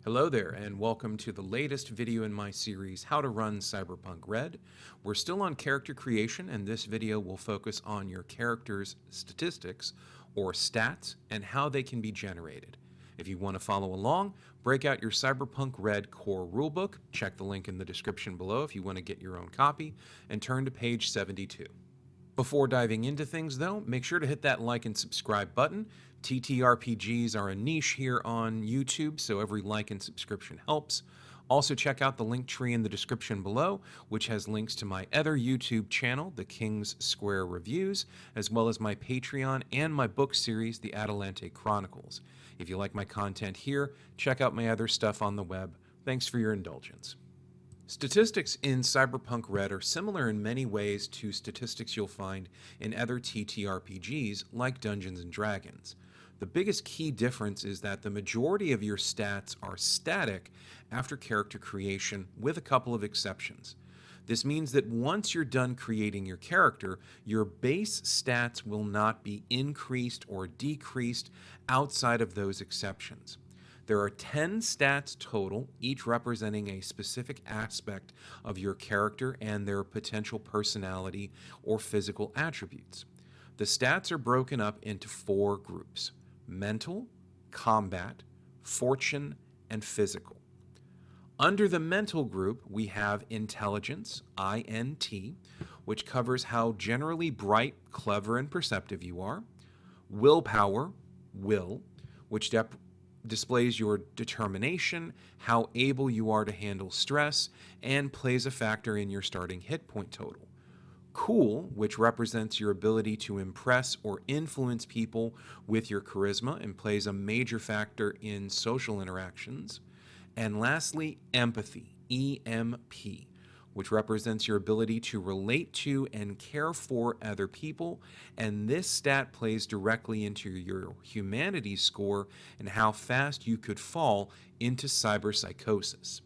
Hello there, and welcome to the latest video in my series, How to Run Cyberpunk Red. We're still on character creation, and this video will focus on your character's statistics, or stats, and how they can be generated. If you want to follow along, break out your Cyberpunk Red core rulebook, check the link in the description below if you want to get your own copy, and turn to page 72. Before diving into things, though, make sure to hit that like and subscribe button. TTRPGs are a niche here on YouTube, so every like and subscription helps. Also, check out the link tree in the description below, which has links to my other YouTube channel, The King's Square Reviews, as well as my Patreon and my book series, The Atalante Chronicles. If you like my content here, check out my other stuff on the web. Thanks for your indulgence. Statistics in Cyberpunk Red are similar in many ways to statistics you'll find in other TTRPGs like Dungeons & Dragons. The biggest key difference is that the majority of your stats are static after character creation, with a couple of exceptions. This means that once you're done creating your character, your base stats will not be increased or decreased outside of those exceptions. There are 10 stats total, each representing a specific aspect of your character and their potential personality or physical attributes. The stats are broken up into 4 groups: mental, combat, fortune, and physical. Under the mental group, we have intelligence, INT, which covers how generally bright, clever, and perceptive you are; willpower, will, which displays your determination, how able you are to handle stress, and plays a factor in your starting hit point total; cool, which represents your ability to impress or influence people with your charisma and plays a major factor in social interactions; and lastly, empathy, EMP, which represents your ability to relate to and care for other people, and this stat plays directly into your humanity score and how fast you could fall into cyberpsychosis.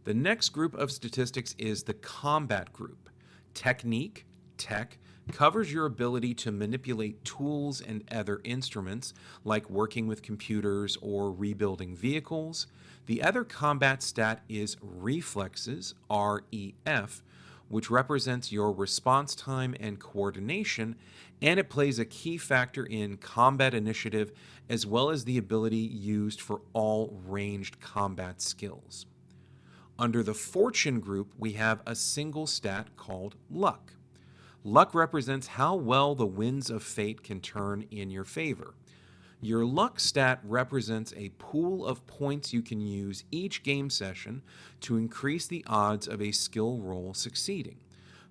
The next group of statistics is the combat group. Technique, tech, covers your ability to manipulate tools and other instruments, like working with computers or rebuilding vehicles. The other combat stat is reflexes, REF, which represents your response time and coordination, and it plays a key factor in combat initiative as well as the ability used for all ranged combat skills. Under the fortune group, we have a single stat called luck. Luck represents how well the winds of fate can turn in your favor. Your luck stat represents a pool of points you can use each game session to increase the odds of a skill roll succeeding.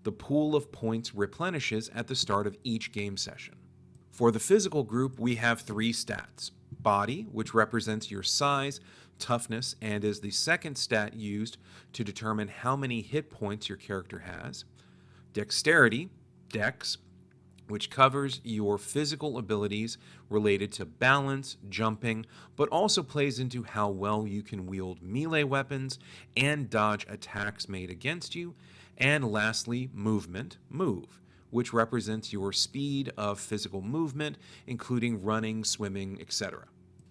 The pool of points replenishes at the start of each game session. For the physical group, we have 3 stats: body, which represents your size, toughness, and is the second stat used to determine how many hit points your character has; dexterity, dex, which covers your physical abilities related to balance, jumping, but also plays into how well you can wield melee weapons and dodge attacks made against you; and lastly, movement, move, which represents your speed of physical movement, including running, swimming, etc.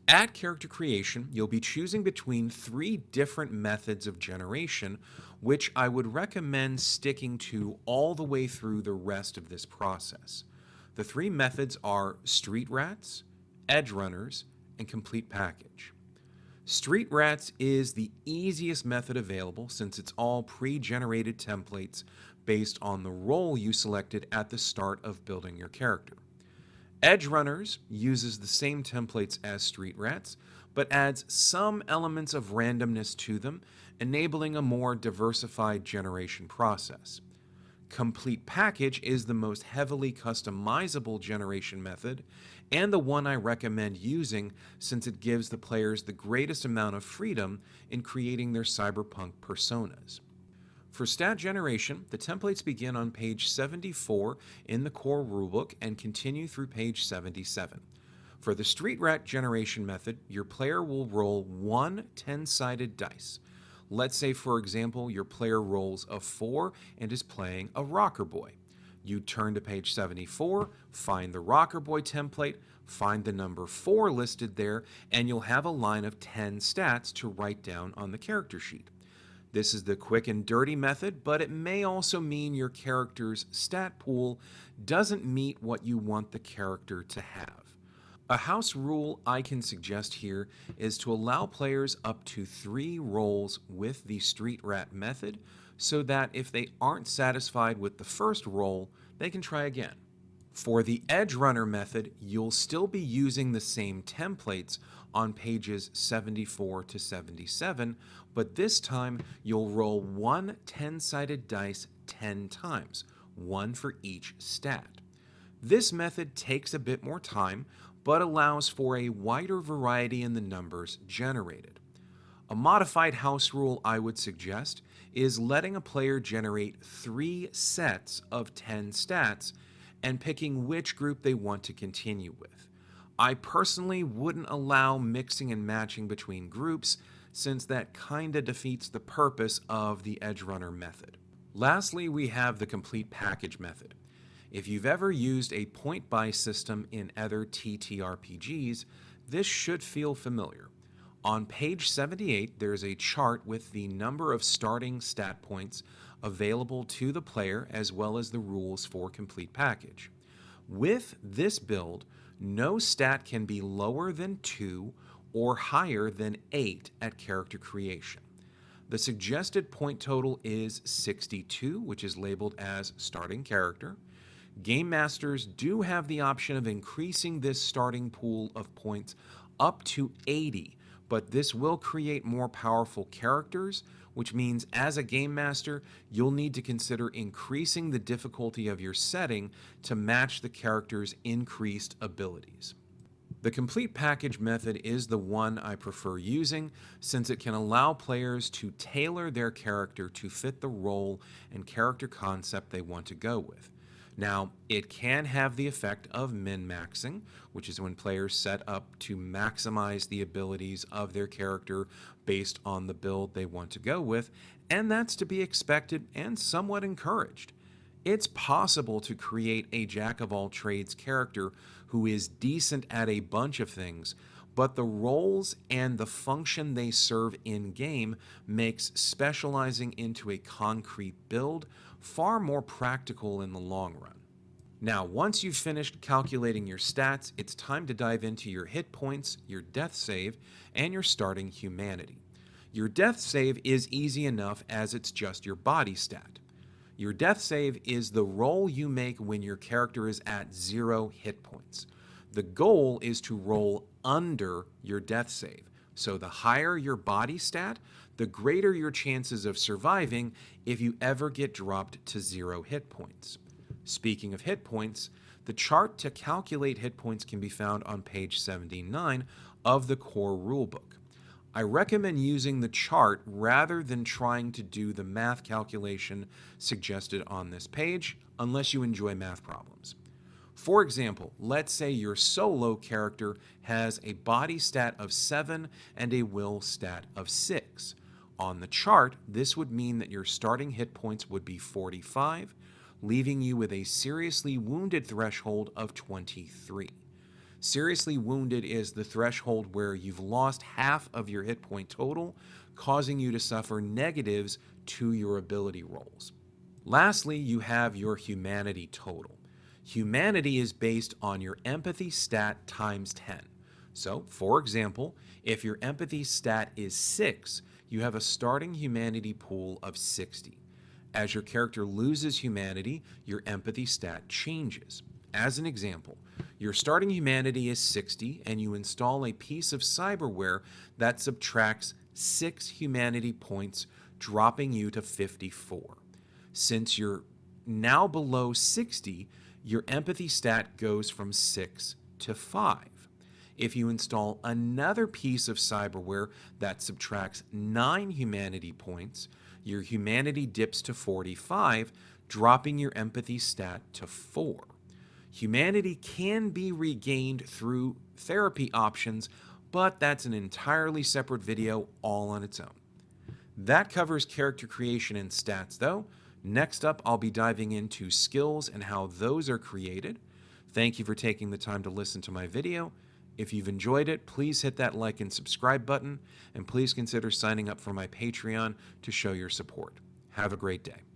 At character creation, you'll be choosing between 3 different methods of generation, which I would recommend sticking to all the way through the rest of this process. The 3 methods are Street Rats, Edge Runners, and Complete Package. Street Rats is the easiest method available since it's all pre-generated templates based on the role you selected at the start of building your character. Edge Runners uses the same templates as Street Rats, but adds some elements of randomness to them, enabling a more diversified generation process. Complete Package is the most heavily customizable generation method, and the one I recommend using since it gives the players the greatest amount of freedom in creating their cyberpunk personas. For stat generation, the templates begin on page 74 in the core rulebook and continue through page 77. For the Street Rat generation method, your player will roll 1 10-sided dice. Let's say, for example, your player rolls a 4 and is playing a Rocker Boy. You turn to page 74, find the Rocker Boy template, Find the number 4 listed there, and you'll have a line of 10 stats to write down on the character sheet. This is the quick and dirty method, but it may also mean your character's stat pool doesn't meet what you want the character to have. A house rule I can suggest here is to allow players up to 3 rolls with the street rat method, so that if they aren't satisfied with the first roll, they can try again. For the edge runner method, you'll still be using the same templates on pages 74 to 77, but this time you'll roll one 10-sided dice 10 times, one for each stat. This method takes a bit more time, but allows for a wider variety in the numbers generated. A modified house rule I would suggest is letting a player generate 3 sets of 10 stats and picking which group they want to continue with. I personally wouldn't allow mixing and matching between groups, since that kinda defeats the purpose of the edge runner method. Lastly, we have the complete package method. If you've ever used a point-buy system in other TTRPGs, this should feel familiar. On page 78, there's a chart with the number of starting stat points available to the player, as well as the rules for complete package. With this build, no stat can be lower than 2 or higher than 8 at character creation. The suggested point total is 62, which is labeled as starting character. Game masters do have the option of increasing this starting pool of points up to 80, but this will create more powerful characters, which means as a game master, you'll need to consider increasing the difficulty of your setting to match the character's increased abilities. The complete package method is the one I prefer using, since it can allow players to tailor their character to fit the role and character concept they want to go with. Now, it can have the effect of min-maxing, which is when players set up to maximize the abilities of their character based on the build they want to go with, and that's to be expected and somewhat encouraged. It's possible to create a jack-of-all-trades character who is decent at a bunch of things, but the roles and the function they serve in-game makes specializing into a concrete build far more practical in the long run. Now, once you've finished calculating your stats, it's time to dive into your hit points, your death save, and your starting humanity. Your death save is easy enough as it's just your body stat. Your death save is the roll you make when your character is at 0 hit points. The goal is to roll under your death save, so the higher your body stat, the greater your chances of surviving if you ever get dropped to 0 hit points. Speaking of hit points, the chart to calculate hit points can be found on page 79 of the core rulebook. I recommend using the chart rather than trying to do the math calculation suggested on this page, unless you enjoy math problems. For example, let's say your solo character has a body stat of 7 and a will stat of 6. On the chart, this would mean that your starting hit points would be 45, leaving you with a seriously wounded threshold of 23. Seriously wounded is the threshold where you've lost half of your hit point total, causing you to suffer negatives to your ability rolls. Lastly, you have your humanity total. Humanity is based on your empathy stat times 10. So, for example, if your empathy stat is 6, you have a starting humanity pool of 60. As your character loses humanity, your empathy stat changes. As an example, your starting humanity is 60 and you install a piece of cyberware that subtracts 6 humanity points, dropping you to 54. Since you're now below 60, your empathy stat goes from 6 to 5. If you install another piece of cyberware that subtracts 9 humanity points, your humanity dips to 45, dropping your empathy stat to 4. Humanity can be regained through therapy options, but that's an entirely separate video all on its own. That covers character creation and stats though. Next up, I'll be diving into skills and how those are created. Thank you for taking the time to listen to my video. If you've enjoyed it, please hit that like and subscribe button, and please consider signing up for my Patreon to show your support. Have a great day.